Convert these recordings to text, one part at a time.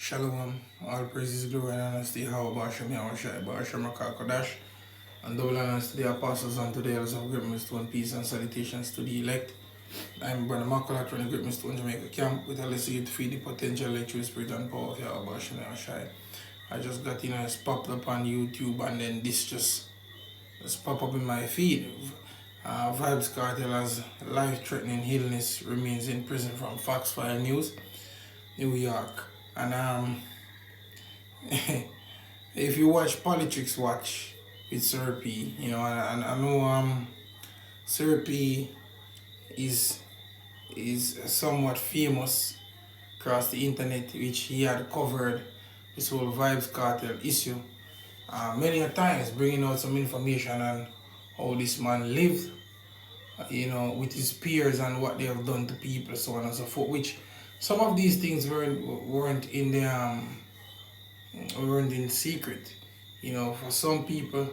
Shalom, all praises, glory, and honesty, how about Shem Yahushai, Barasham Kodash, and double honors to the apostles and to the elders of Great Millstone, peace and salutations to the elect. I'm Brother Macalat from the Great Millstone Jamaica camp with a lesson to feed the potential electric spirit and power of Yahweh Shem Yahushai. I just got it's popped up on YouTube, and then this just popped up in my feed. Vybz Kartel has life-threatening illness, remains in prison from Fox 5 News, New York. And if you watch Politics Watch with Sir P, and I know Sir P is somewhat famous across the internet, which he had covered this whole Vybz Cartel issue many a times, bringing out some information on how this man lived, with his peers and what they have done to people, so on and so forth. Which some of these things weren't in the weren't in secret. For some people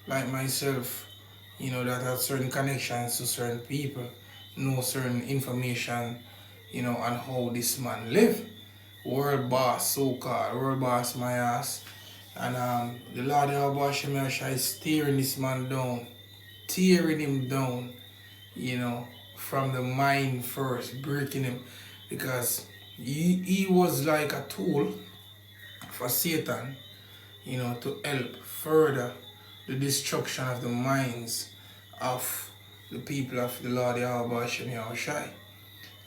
like myself, that have certain connections to certain people, know certain information, on how this man lived. World boss, so-called world boss, my ass. And the Lord Yahweh Shemeshai is tearing this man down, tearing him down, from the mind first, breaking him, because he was like a tool for Satan, to help further the destruction of the minds of the people of the Lord Yahweh Shem Yahushai.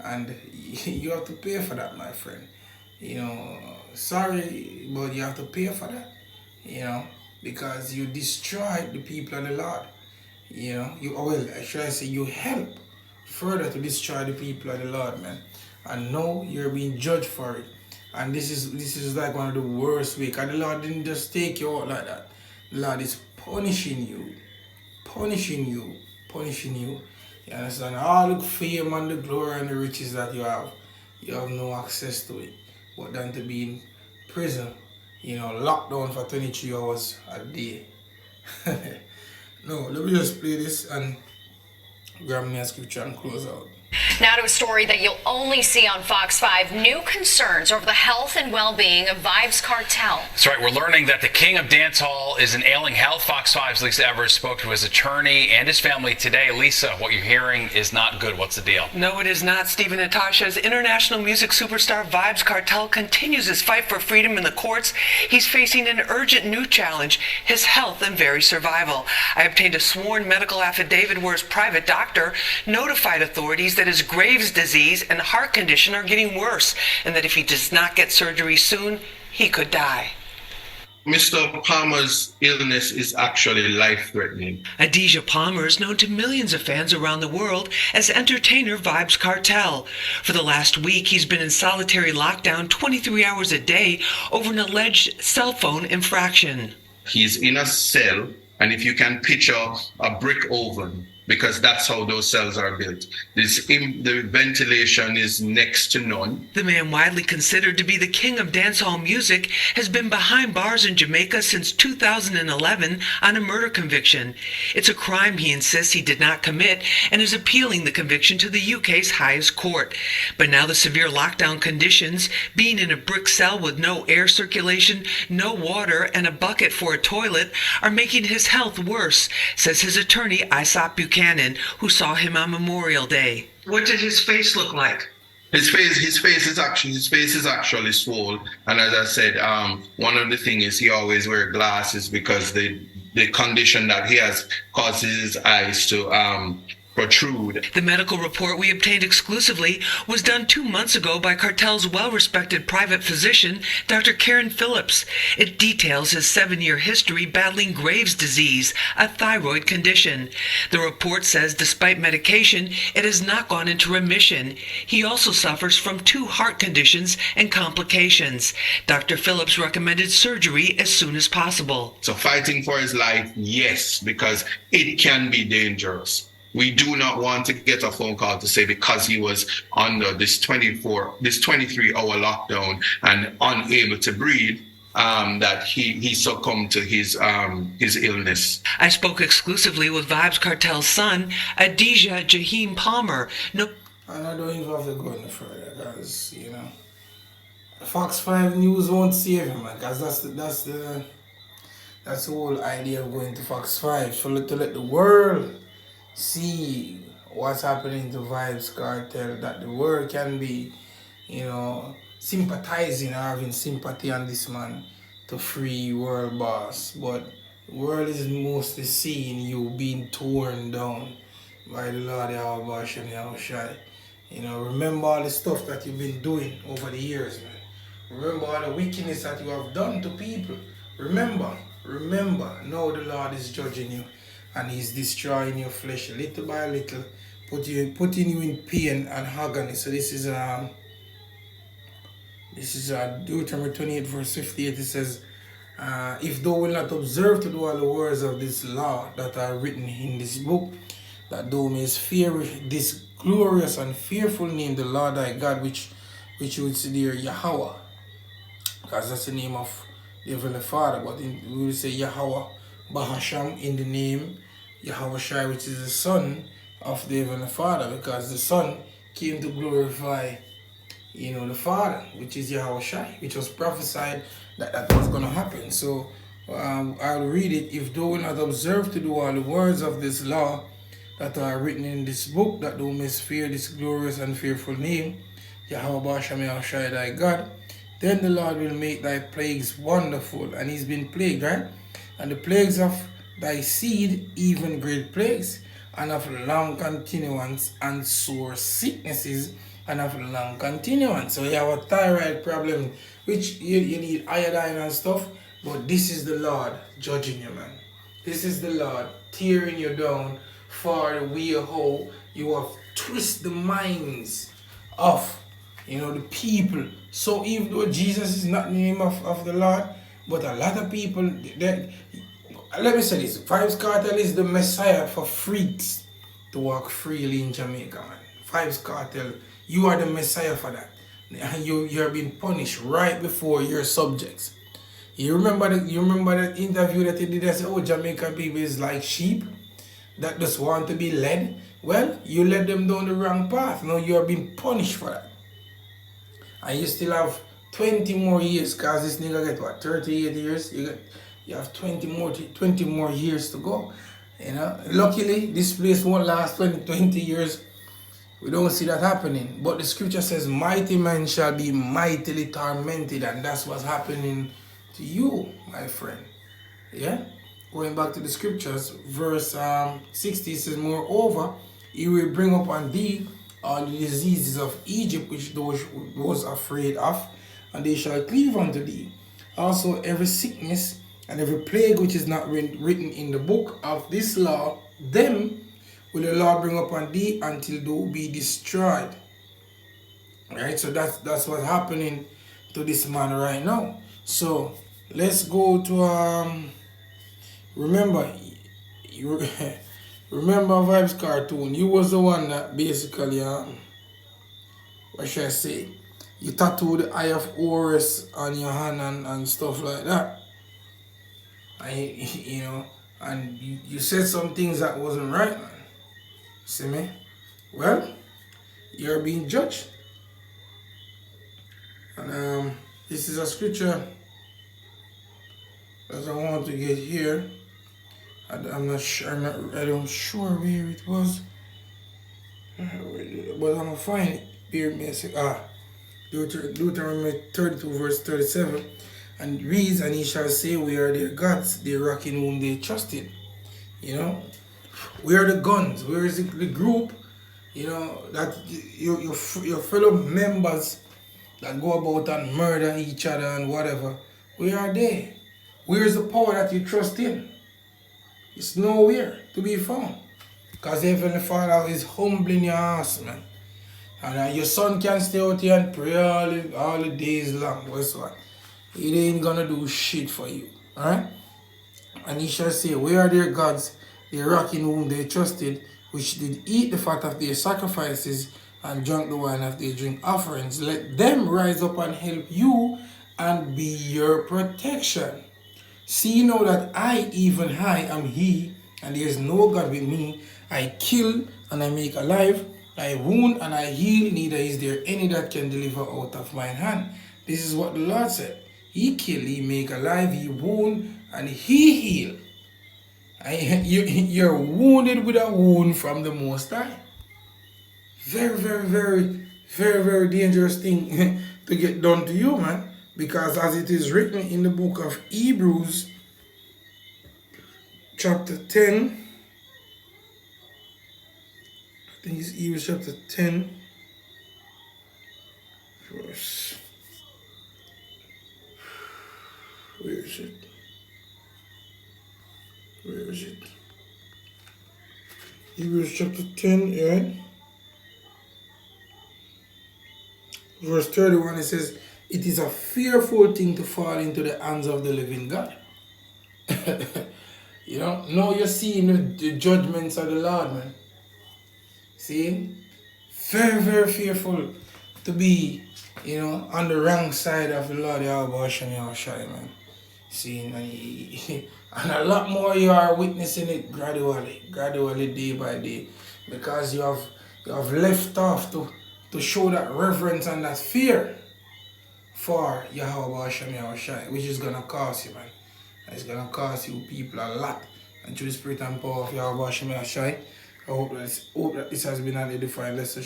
And you have to pay for that, my friend. Sorry, but you have to pay for that, because you destroyed the people of the Lord. Should I say, you help further to destroy the people of the Lord, man. And now you're being judged for it. And this is like one of the worst ways. And the Lord didn't just take you out like that. The Lord is punishing you. Punishing you. Punishing you. You understand? All the fame and the glory and the riches that you have no access to it. But then to be in prison, locked down for 23 hours a day. No, let me just play this and grab me a scripture and close out. Now to a story that you'll only see on Fox 5. New concerns over the health and well-being of Vybz Kartel. That's right. We're learning that the king of dancehall is in ailing health. Fox 5's Lisa Evers spoke to his attorney and his family today. Lisa, what you're hearing is not good. What's the deal? No, it is not, Stephen. Natasha's international music superstar Vybz Kartel continues his fight for freedom in the courts. He's facing an urgent new challenge, his health and very survival. I obtained a sworn medical affidavit where his private doctor notified authorities that his Graves' disease and heart condition are getting worse, and that if he does not get surgery soon, he could die. Mr. Palmer's illness is actually life-threatening. Adidja Palmer is known to millions of fans around the world as entertainer Vybz Kartel. For the last week, he's been in solitary lockdown 23 hours a day over an alleged cell phone infraction. He's in a cell, and if you can picture a brick oven, because that's how those cells are built. The ventilation is next to none. The man, widely considered to be the king of dancehall music, has been behind bars in Jamaica since 2011 on a murder conviction. It's a crime he insists he did not commit and is appealing the conviction to the UK's highest court. But now the severe lockdown conditions, being in a brick cell with no air circulation, no water, and a bucket for a toilet, are making his health worse, says his attorney Isaac Buchanan, who saw him on Memorial Day. What did his face look like? His face is actually swollen. And as I said, one of the things is he always wears glasses because the condition that he has causes his eyes to protrude. The medical report we obtained exclusively was done 2 months ago by Kartel's well-respected private physician, Dr. Karen Phillips. It details his 7-year history battling Graves' disease, a thyroid condition. The report says despite medication, it has not gone into remission. He also suffers from 2 heart conditions and complications. Dr. Phillips recommended surgery as soon as possible. So fighting for his life, yes, because it can be dangerous. We do not want to get a phone call to say because he was under this 23-hour lockdown and unable to breathe, that he succumbed to his illness. I spoke exclusively with Vybz Kartel's son, Adidja Palmer. And I don't even have to go any further, because, Fox 5 News won't save him, man, because that's the whole idea of going to Fox 5, to let the world see what's happening to Vybz Kartel, that the world can be, sympathizing or having sympathy on this man to free world boss. But the world is mostly seeing you being torn down by the Lord Yahweh Hashem Yahushai. Remember all the stuff that you've been doing over the years, man. Remember all the wickedness that you have done to people. Remember, now the Lord is judging you and He's destroying your flesh little by little, putting you in pain and agony. So this is Deuteronomy 28 verse 58. It says, if thou wilt not observe to do all the words of this law that are written in this book, that thou mayest fear this glorious and fearful name, the Lord thy God, which you would see there, Yahweh, because that's the name of the Heavenly Father. But we will say Yahweh Bahasham in the name Yahweh Shai, which is the Son of the Heavenly Father, because the Son came to glorify the Father, which is Yahweh Shai, which was prophesied that was going to happen. So I'll read it. If thou wilt not observe to do all the words of this law that are written in this book, that thou mayest fear this glorious and fearful name, Yahweh Basham Yahushai thy God, then the Lord will make thy plagues wonderful. And he's been plagued, right? And the plagues of thy seed, even great plagues, and of long continuance, and sore sicknesses, and of long continuance. So you have a thyroid problem, which you need iodine and stuff, but this is the Lord judging you, man. This is the Lord tearing you down for the way how you have twisted the minds of the people. So even though Jesus is not the name of the Lord, but a lot of people, let me say this, Vybz Kartel is the Messiah for freaks to walk freely in Jamaica, man. Vybz Kartel, you are the Messiah for that. You're being punished right before your subjects. You remember that interview that he did? I said, oh, Jamaican people is like sheep that just want to be led. Well, you led them down the wrong path. Now you are being punished for that. And you still have 20 more years, because this nigga get what, 38 years? You have 20 more years to go. Luckily, this place won't last 20 years. We don't see that happening. But the scripture says, mighty men shall be mightily tormented, and that's what's happening to you, my friend. Yeah? Going back to the scriptures, verse 60 says, moreover, he will bring upon thee all the diseases of Egypt, which those was afraid of, and they shall cleave unto thee. Also every sickness and every plague which is not written in the book of this law, them will the Lord bring upon thee until thou be destroyed. Right? So that's what's happening to this man right now. So let's go to remember Vybz cartoon. You was the one that basically what should I say? You tattooed the eye of Horus on your hand and stuff like that. And you said some things that wasn't right, man. See me? Well, you're being judged. And this is a scripture that I want to get here. I'm not sure. I'm sure where it was, but I'm gonna find it. Bear me a second. Deuteronomy 32 verse 37, and reads, and he shall say, we are their gods, the rock in whom they trusted. We are the guns. Where is the group? That your fellow members that go about and murder each other and whatever. Where are they? Where is the power that you trust in? It's nowhere to be found. Because the Heavenly Father is humbling your ass, man. And your son can stay out here and pray all the days long. Guess what? It ain't gonna do shit for you. Alright? And he shall say, where are their gods, the rock in whom they trusted, which did eat the fat of their sacrifices and drank the wine of their drink offerings? Let them rise up and help you and be your protection. See now that I, even I, am He, and there is no God with me. I kill and I make alive. I wound and I heal, neither is there any that can deliver out of mine hand. This is what the Lord said. He kill, he make alive, he wound, and he heal. And you're wounded with a wound from the Most High. Very, very, very, very, very dangerous thing to get done to you, man. Because as it is written in the book of Hebrews, chapter 10, I think it's Hebrews chapter 10, verse, where is it? Where is it? Hebrews chapter 10, right? Verse 31, it says, it is a fearful thing to fall into the hands of the living God. You know, now you're seeing the judgments of the Lord, man. See? Very, very fearful to be, you know, on the wrong side of the Lord, Yahweh, man. See, and a lot more you are witnessing it gradually, day by day, because you have left off to show that reverence and that fear for Yahweh Hashem, which is gonna cost you, man. It's gonna cost you people a lot. And through the spirit and power of Yahweh Hashem, I hope that this has been an edifying lesson.